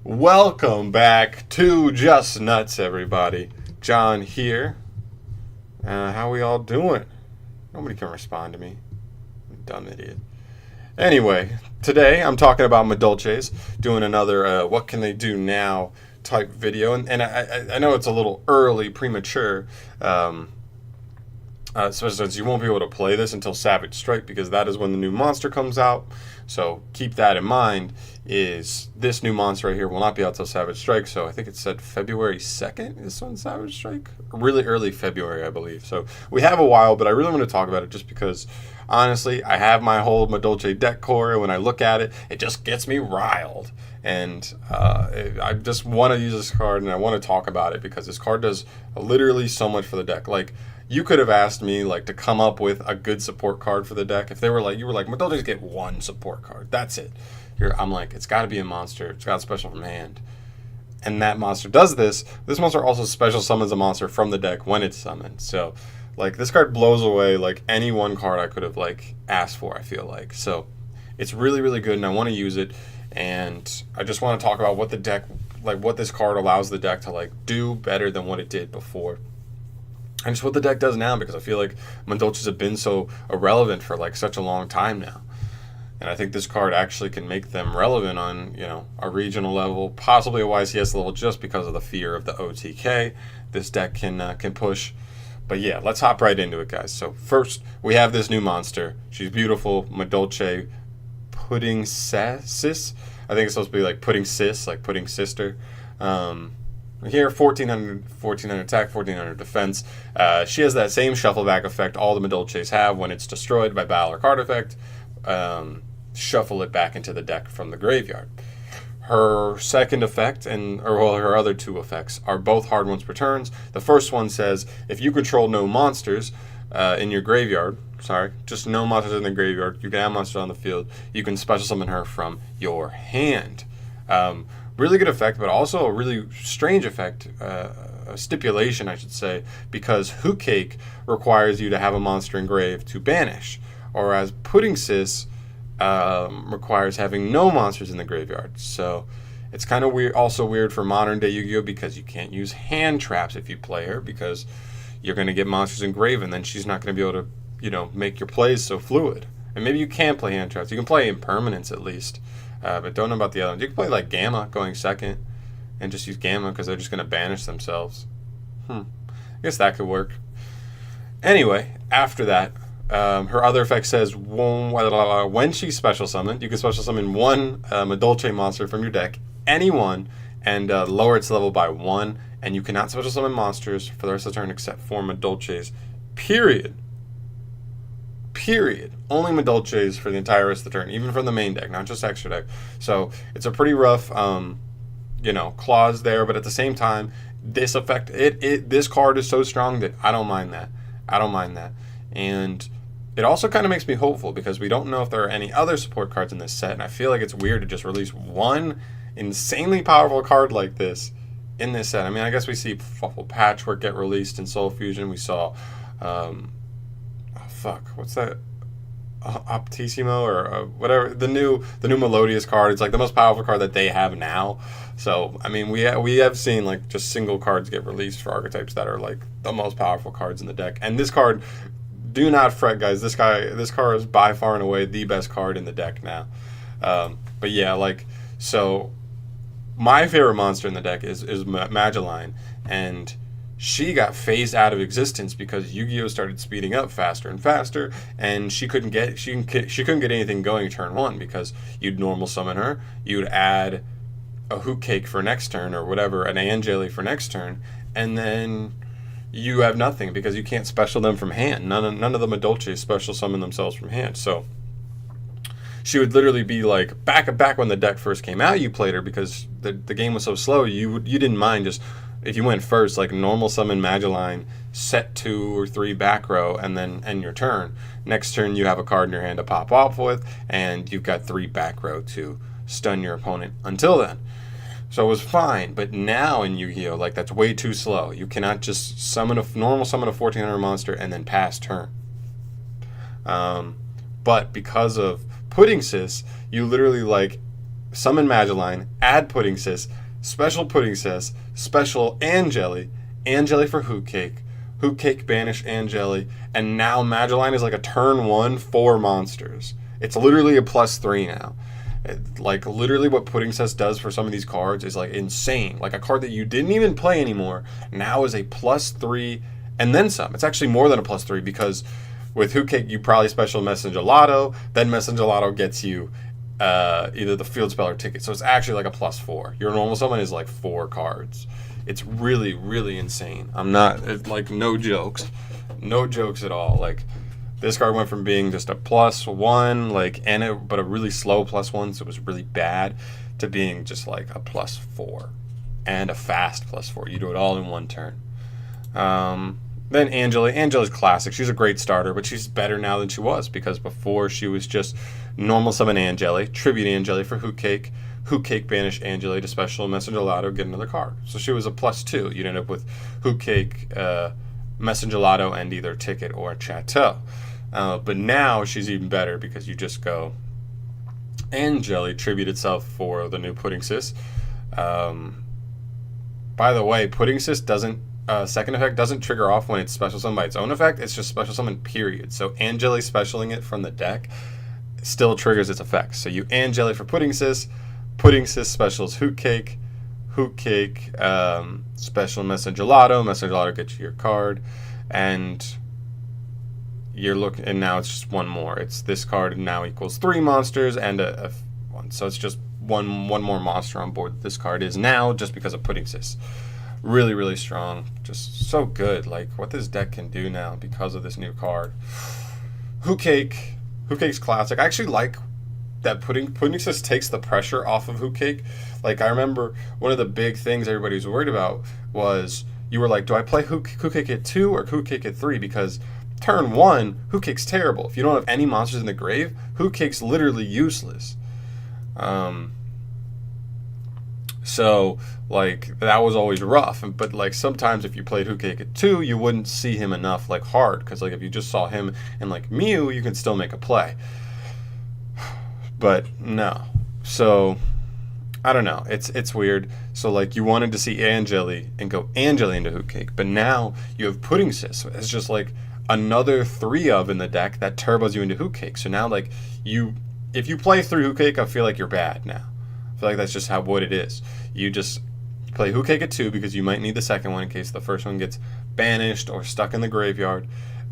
Welcome back to Just Nuts, everybody. John here. How we all doing? Nobody can respond to me. Dumb idiot. Anyway, today I'm talking about MADOLCHES, doing another what can they do now type video. And I know it's a little early, premature, especially since you won't be able to play this until Savage Strike, because that is when the new monster comes out. So keep that in mind. Is this new monster right here will not be out till Savage Strike. So I think it said February 2nd is when Savage Strike. Really early February, I believe. So we have a while, but I really want to talk about it just because, honestly, I have my whole MADOLCHE deck core, and when I look at it, it just gets me riled. And I just want to use this card, and I want to talk about it because this card does literally so much for the deck. Like, you could have asked me like to come up with a good support card for the deck. If they were like, you were like, MADOLCHES get one support card, that's it. Here, I'm like, it's got to be a monster. It's got a special from hand, and that monster does this. This monster also special summons a monster from the deck when it's summoned. So, like, this card blows away like any one card I could have like asked for. I feel like so, it's really really good, and I want to use it. And I just want to talk about what the deck, like what this card allows the deck to like do better than what it did before. And just what the deck does now, because I feel like MADOLCHES have been so irrelevant for like such a long time now. And I think this card actually can make them relevant on, a regional level, possibly a YCS level, just because of the fear of the OTK this deck can push. But yeah, let's hop right into it, guys. So first, we have this new monster. She's beautiful, MADOLCHE Puddingsis. I think it's supposed to be like Puddingsis, like pudding sister. Here, 1400 attack, 1400 defense. She has that same shuffle back effect all the MADOLCHES have when it's destroyed by battle or card effect. Shuffle it back into the deck from the graveyard. Her second effect, her other two effects, are both hard ones per turns. The first one says, if you control no monsters in your graveyard, just no monsters in the graveyard, you can have monsters on the field, you can special summon her from your hand. Really good effect, but also a really strange effect, a stipulation, I should say, because Hoot Cake requires you to have a monster engraved to banish, whereas Puddingsis requires having no monsters in the graveyard. So it's kind of weird, also weird for modern day Yu-Gi-Oh! Because you can't use hand traps if you play her, because you're going to get monsters engraved, and then she's not going to be able to, make your plays so fluid. And maybe you can play hand traps. You can play impermanence at least. But don't know about the other ones. You can play like Gamma going second and just use Gamma because they're just going to banish themselves. I guess that could work. Anyway, after that, her other effect says when she's special summoned, you can special summon one MADOLCHE monster from your deck, any one, and lower its level by 1. And you cannot special summon monsters for the rest of the turn except for MADOLCHES. Period. Only MADOLCHES for the entire rest of the turn, even from the main deck, not just extra deck. So it's a pretty rough, clause there. But at the same time, this effect, this card is so strong that I don't mind that. And it also kind of makes me hopeful because we don't know if there are any other support cards in this set, and I feel like it's weird to just release one insanely powerful card like this in this set. I mean, I guess we see Patchwork get released in Soul Fusion. We saw. What's that? Optissimo or whatever, the new Melodious card. It's like the most powerful card that they have now. So I mean, we have seen like just single cards get released for archetypes that are like the most powerful cards in the deck. And this card, do not fret, guys. This card is by far and away the best card in the deck now. But yeah, so my favorite monster in the deck is Madeline, and she got phased out of existence because Yu-Gi-Oh started speeding up faster and faster, and she couldn't get anything going turn 1 because you'd normal summon her, you'd add a Hoot Cake for next turn or whatever, an Angeli for next turn, and then you have nothing because you can't special them from hand. None of the MADOLCHES special summon themselves from hand. So she would literally be like back when the deck first came out, you played her because the game was so slow. You didn't mind just. If you went first, like normal summon Madeline, set 2 or 3 back row, and then end your turn. Next turn, you have a card in your hand to pop off with, and you've got 3 back row to stun your opponent until then. So it was fine, but now in Yu-Gi-Oh, like that's way too slow. You cannot just normal summon a 1400 monster and then pass turn. But because of Puddingsis, you literally like summon Madeline, add Puddingsis, special Puddingsis, special Angeli for Hoot Cake banish Angeli, and now Madeline is like a turn 1 4 monsters. It's literally a +3 now. Like literally what Puddingsis does for some of these cards is like insane. Like a card that you didn't even play anymore now is a +3 and then some. It's actually more than a +3 because with Hoot Cake you probably special Messenger Lotto, then Messenger Lotto gets you either the field spell or ticket. So it's actually like a +4. Your normal summon is like 4 cards. It's really, really insane. I'm not, like, no jokes at all. Like, this card went from being just a +1, like, but a really slow +1, so it was really bad, to being just like a +4 and a fast +4. You do it all in one turn. Then Angeli's classic. She's a great starter, but she's better now than she was because before she was just normal summon Angeli, tribute Angeli for Hoot Cake banish Angeli to special Messenger Lotto, get another card. So she was a +2. You'd end up with Hoot Cake, Messenger Lotto, and either ticket or Chateau. But now she's even better because you just go Angeli, tribute itself for the new Puddingsis. By the way, Puddingsis doesn't second effect doesn't trigger off when it's special summoned by its own effect. It's just special summon, period. So Angeli specialing it from the deck still triggers its effects. So you Angeli for Puddingsis specials Hoot Cake, special Messenger Lotto gets you your card, and and now it's just one more. It's this card now equals 3 monsters and a 1. So it's just one more monster on board this card is now just because of Puddingsis. Really, really strong. Just so good. Like what this deck can do now because of this new card. Hoot Cake's classic. I actually like that Puddingsis takes the pressure off of Hoot Cake. Like I remember one of the big things everybody was worried about was you were like, do I play Hoot Cake at 2 or Hoot Cake at 3? Because turn 1, Hoot Cake's terrible. If you don't have any monsters in the grave, Hoot Cake's literally useless. So like that was always rough. But like sometimes if you played Hoot Cake at 2, you wouldn't see him enough like hard. Because like if you just saw him and like Mew, you can still make a play. But no. So I don't know. It's weird. So like you wanted to see Angeli and go Angeli into Hoot Cake, but now you have Puddingsis. So it's just like another 3 of in the deck that turbos you into Hoot Cake. So now like if you play through Hoot Cake, I feel like you're bad now. I feel like that's just what it is. You just play Hoot Cake at 2 because you might need the second one in case the first one gets banished or stuck in the graveyard.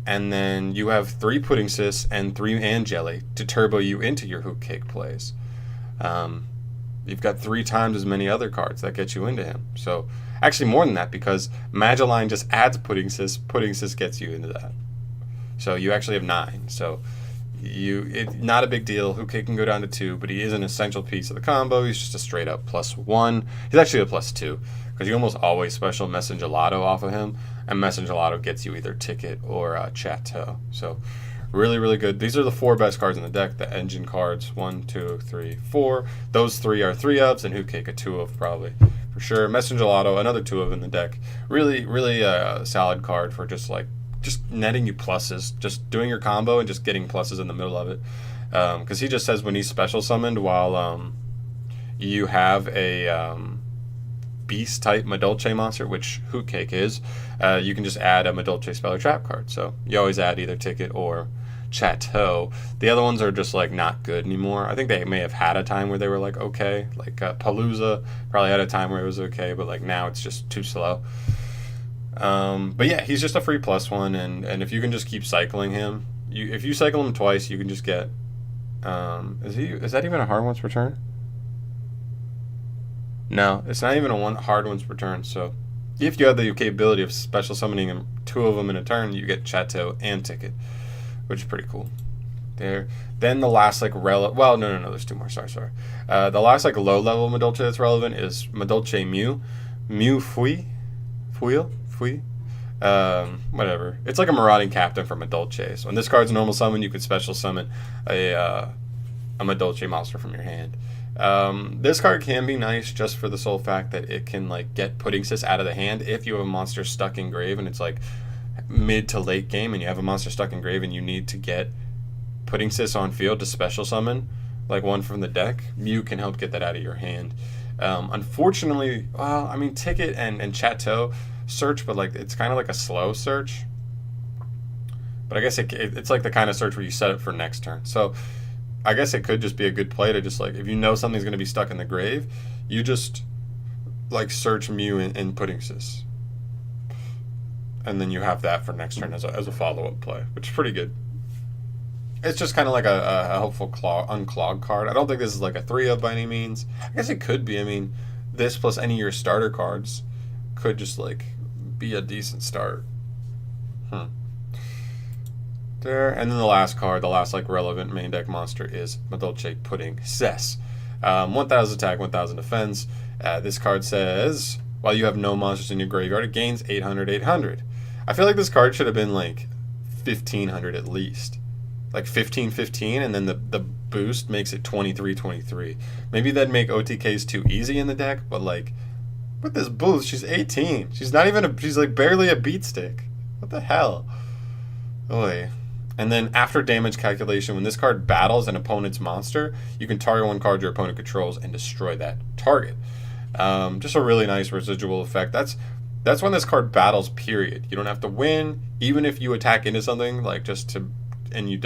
And then you have 3 Puddingsis and 3 Angeli to turbo you into your Hoot Cake plays. You've got 3 times as many other cards that get you into him. So actually more than that because Madeline just adds Puddingsis. Puddingsis gets you into that. So you actually have 9. So it's not a big deal. Hoot Cake can go down to 2, but he is an essential piece of the combo. He's just a straight up +1. He's actually a +2 because you almost always special Messenger Lotto off of him, and Messenger Lotto gets you either ticket or Chateau. So really, really good. These are the 4 best cards in the deck. The engine cards, 1, 2, 3, 4. Those 3 are 3-ofs, and Hoot Cake a 2-of probably for sure. Messenger Lotto, another 2-of in the deck. Really, really solid card for just netting you pluses, just doing your combo and just getting pluses in the middle of it. Because he just says when he's special summoned while you have a beast type MADOLCHES monster, which Hoot Cake is, you can just add a MADOLCHES spell or trap card. So you always add either ticket or Chateau. The other ones are just like not good anymore. I think they may have had a time where they were like okay, like Palooza probably had a time where it was okay, but like now it's just too slow. But yeah, he's just a free +1, and if you can just keep cycling him, if you cycle him twice, you can just get. Is that even a hard ones per turn? No, it's not even a hard ones per turn. So if you have the capability of special summoning him, 2 of them in a turn, you get Chateau and ticket, which is pretty cool. There. Then the last like no, there's 2 more. Sorry. The last like low level MADOLCHES that's relevant is MADOLCHES Mew Fui. Whatever. It's like a marauding captain from MADOLCHES. So when this card's normal summon, you could special summon a MADOLCHES monster from your hand. This card can be nice just for the sole fact that it can like get Puddingsis out of the hand if you have a monster stuck in grave and it's like mid to late game and you have a monster stuck in grave and you need to get Puddingsis on field to special summon. like one from the deck, Mew can help get that out of your hand. Unfortunately, well, I mean, Ticket and Chateau search, but like it's kind of like a slow search. But I guess it's like the kind of search where you set it for next turn. So I guess it could just be a good play to just like, if you know something's going to be stuck in the grave, you just like search Mew in Puddingsis. And then you have that for next turn as a follow-up play, which is pretty good. It's just kind of like a helpful unclog card. I don't think this is like a 3-of by any means. I guess it could be. I mean, this plus any of your starter cards could just like be a decent start. There. And then the last card, the last like relevant main deck monster is MADOLCHES Puddingsis. 1000 attack, 1000 defense. This card says, while you have no monsters in your graveyard, it gains 800, 800. I feel like this card should have been like 1500 at least. Like 15, 15, and then the boost makes it 23, 23. Maybe that'd make OTKs too easy in the deck, but like, with this boost, she's 18. She's not even she's like barely a beat stick. What the hell? Oy. And then after damage calculation, when this card battles an opponent's monster, you can target one card your opponent controls and destroy that target. Just a really nice residual effect. That's when this card battles, period. You don't have to win. Even if you attack into something, like and you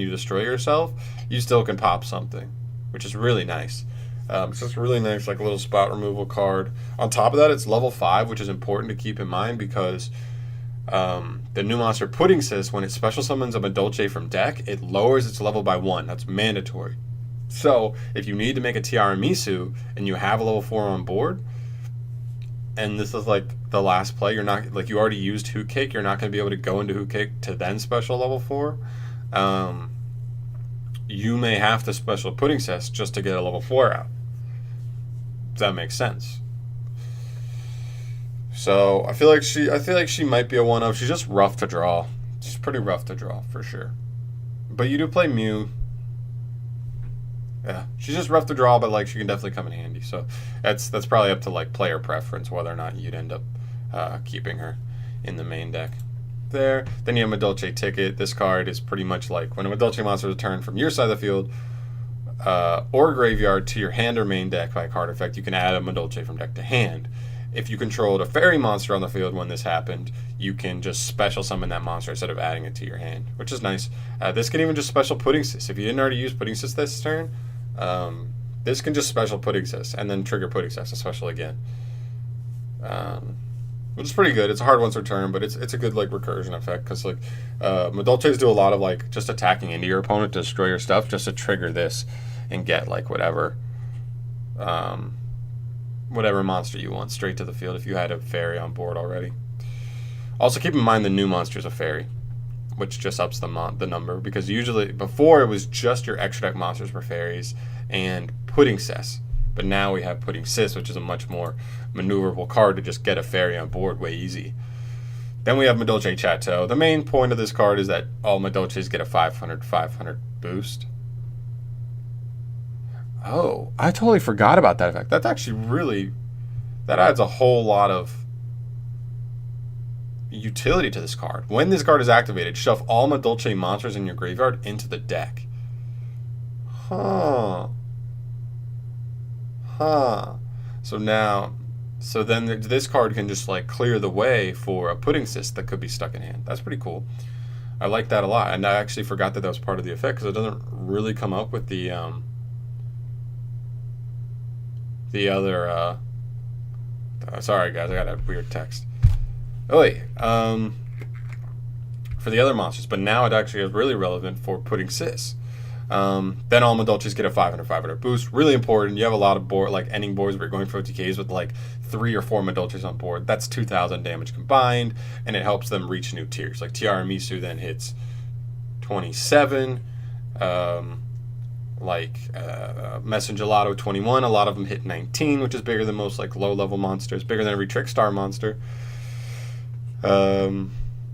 destroy yourself, you still can pop something, which is really nice. It's just really nice, like a little spot removal card. On top of that, it's level 5, which is important to keep in mind because the new monster Puddingsis, when it special summons a MADOLCHES from deck, it lowers its level by 1. That's mandatory. So if you need to make a Tiramisu and you have a level 4 on board, and this is like the last play, you're not like you already used Hoot Cake, you're not going to be able to go into Hoot Cake to then special level 4. You may have to special Puddingsis just to get a level 4 out. Does that make sense? So I feel like she might be a 1-of. She's just rough to draw. She's pretty rough to draw for sure. But you do play Mew. Yeah, she's just rough to draw, but like she can definitely come in handy. So that's probably up to like player preference whether or not you'd end up keeping her in the main deck. There. Then you have MADOLCHES Ticket. This card is pretty much like when a MADOLCHES monster is returned from your side of the field or graveyard to your hand or main deck by a card effect, you can add a MADOLCHES from deck to hand. If you controlled a fairy monster on the field when this happened, you can just special summon that monster instead of adding it to your hand, which is nice. This can even just special Puddingsis. If you didn't already use Puddingsis this turn, this can just special Puddingsis and then trigger Puddingsis to special again. Which is pretty good. It's a hard once per turn, but it's a good like recursion effect because like MADOLCHES do a lot of like just attacking into your opponent to destroy your stuff just to trigger this and get like whatever monster you want straight to the field if you had a fairy on board already. Also keep in mind the new monster is a fairy, which just ups the number because usually before it was just your extra deck monsters were fairies and Puddingsis. But now we have Puddingsis, which is a much more maneuverable card to just get a fairy on board way easy. Then we have MADOLCHES Chateau. The main point of this card is that all MADOLCHES get a 500 boost. Oh, I totally forgot about that effect. That's actually really... that adds a whole lot of utility to this card. When this card is activated, shove all MADOLCHES monsters in your graveyard into the deck. Huh. So then this card can just like clear the way for a Puddingsis that could be stuck in hand. That's pretty cool. I like that a lot, and I actually forgot that was part of the effect because it doesn't really come up with the other. Sorry guys, I got a weird text. Oh wait, for the other monsters, but now it actually is really relevant for Puddingsis. Then all MADOLCHES get a 500 boost. Really important. You have a lot of like ending boards where you're going for OTKs with like 3 or 4 MADOLCHES on board. That's 2,000 damage combined, and it helps them reach new tiers. Like Tiramisu then hits 27. Messengelato 21. A lot of them hit 19, which is bigger than most like low-level monsters. Bigger than every Trickstar monster.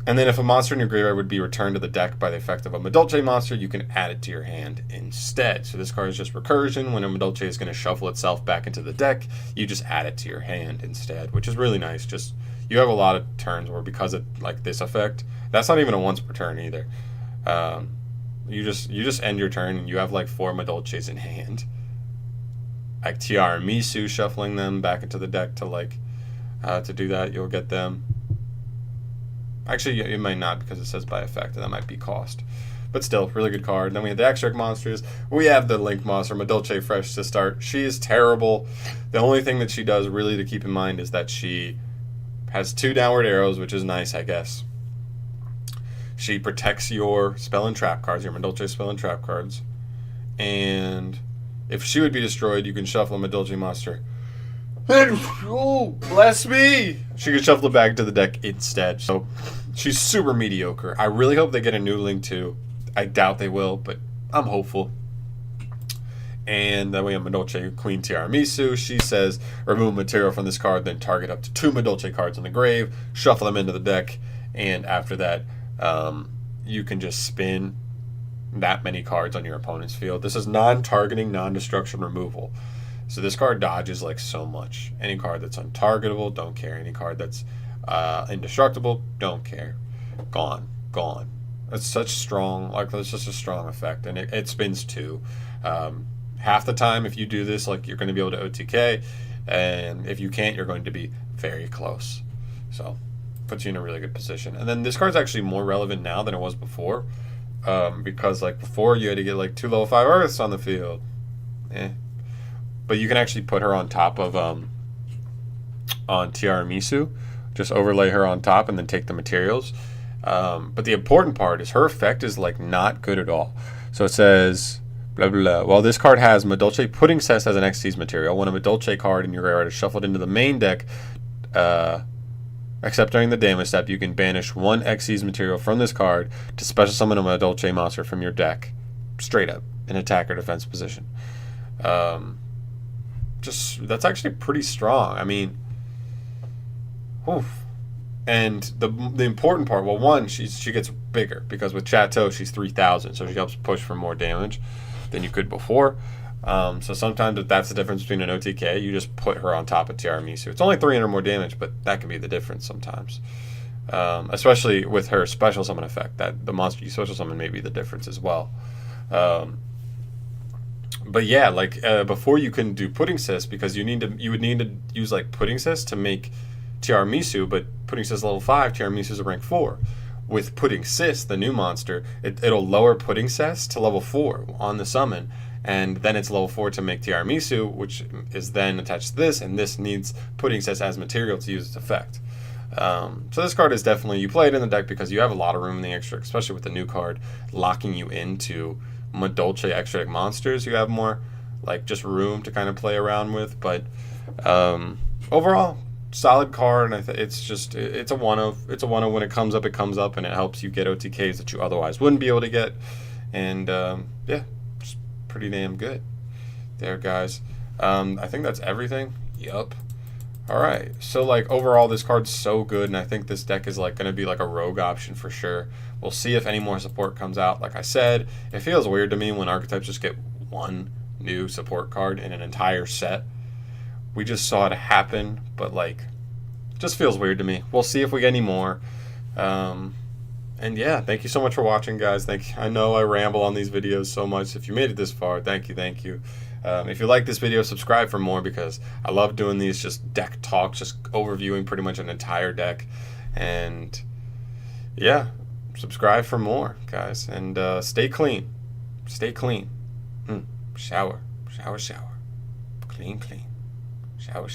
And then if a monster in your graveyard would be returned to the deck by the effect of a MADOLCHES monster, you can add it to your hand instead. So this card is just recursion. When a MADOLCHES is going to shuffle itself back into the deck, you just add it to your hand instead, which is really nice. Just you have a lot of turns where because of like this effect, that's not even a once per turn either. You just end your turn and you have like 4 Madolches in hand. Like Tiramisu, shuffling them back into the deck to like to do that. You'll get them. Actually, it might not because it says by effect, and that might be cost. But still, really good card. Then we have the extra monsters. We have the Link monster, Madolche Fresh to start. She is terrible. The only thing that she does really to keep in mind is that she has 2 downward arrows, which is nice, I guess. She protects your spell and trap cards, your Madolche spell and trap cards. And if she would be destroyed, you can shuffle a Madolche monster. Oh, bless me! She could shuffle it back to the deck instead. So she's super mediocre. I really hope they get a new Link too. I doubt they will, but I'm hopeful. And then we have Madolche Queen Tiramisu. She says, remove material from this card, then target up to 2 Madolche cards in the grave, shuffle them into the deck, and after that, you can just spin that many cards on your opponent's field. This is non-targeting, non-destruction removal. So this card dodges like so much. Any card that's untargetable, don't care. Any card that's indestructible, don't care. Gone. It's such strong, like that's just a strong effect, and it spins 2. Half the time, if you do this, like you're going to be able to OTK, and if you can't, you're going to be very close. So puts you in a really good position. And then this card's actually more relevant now than it was before, because like before you had to get like 2 level 5 Earths on the field. But you can actually put her on top of on Tiramisu, just overlay her on top and then take the materials. But the important part is her effect is like not good at all. So it says blah blah blah. Well, this card has Madolche Puddingsis as an Xyz material. When a Madolche card in your graveyard is shuffled into the main deck, except during the damage step, you can banish 1 Xyz material from this card to special summon a Madolche monster from your deck, straight up in attack or defense position. Just that's actually pretty strong. I mean, oof. And the important part, well, one, she gets bigger because with Chateau she's 3,000, so she helps push for more damage than you could before. So sometimes if that's the difference between an OTK, you just put her on top of Tiramisu. It's only 300 more damage, but that can be the difference sometimes. Especially with her special summon effect, that the monster you special summon may be the difference as well. But yeah, like before you couldn't do Puddingsis because you would need to use like Puddingsis to make Tiramisu, but Puddingsis level 5, Tiramisu is a rank 4. With Puddingsis, the new monster, it'll lower Puddingsis to level 4 on the summon, and then it's level 4 to make Tiramisu, which is then attached to this, and this needs Puddingsis as material to use its effect. So this card is definitely, you play it in the deck because you have a lot of room in the extra, especially with the new card locking you into Madolche extra deck monsters. You have more like just room to kind of play around with, but overall solid card, and it's a one of when it comes up, and it helps you get OTKs that you otherwise wouldn't be able to get, and yeah, just pretty damn good there, guys. I think that's everything. Yup. Alright, so like overall this card's so good, and I think this deck is like gonna be like a rogue option for sure. We'll see if any more support comes out. Like I said, it feels weird to me when archetypes just get 1 new support card in an entire set. We just saw it happen, but like, just feels weird to me. We'll see if we get any more. And yeah, thank you so much for watching, guys. I know I ramble on these videos so much. If you made it this far, thank you. If you like this video, subscribe for more because I love doing these just deck talks, just overviewing pretty much an entire deck. And yeah, subscribe for more, guys. And stay clean. Shower. Clean. Shower.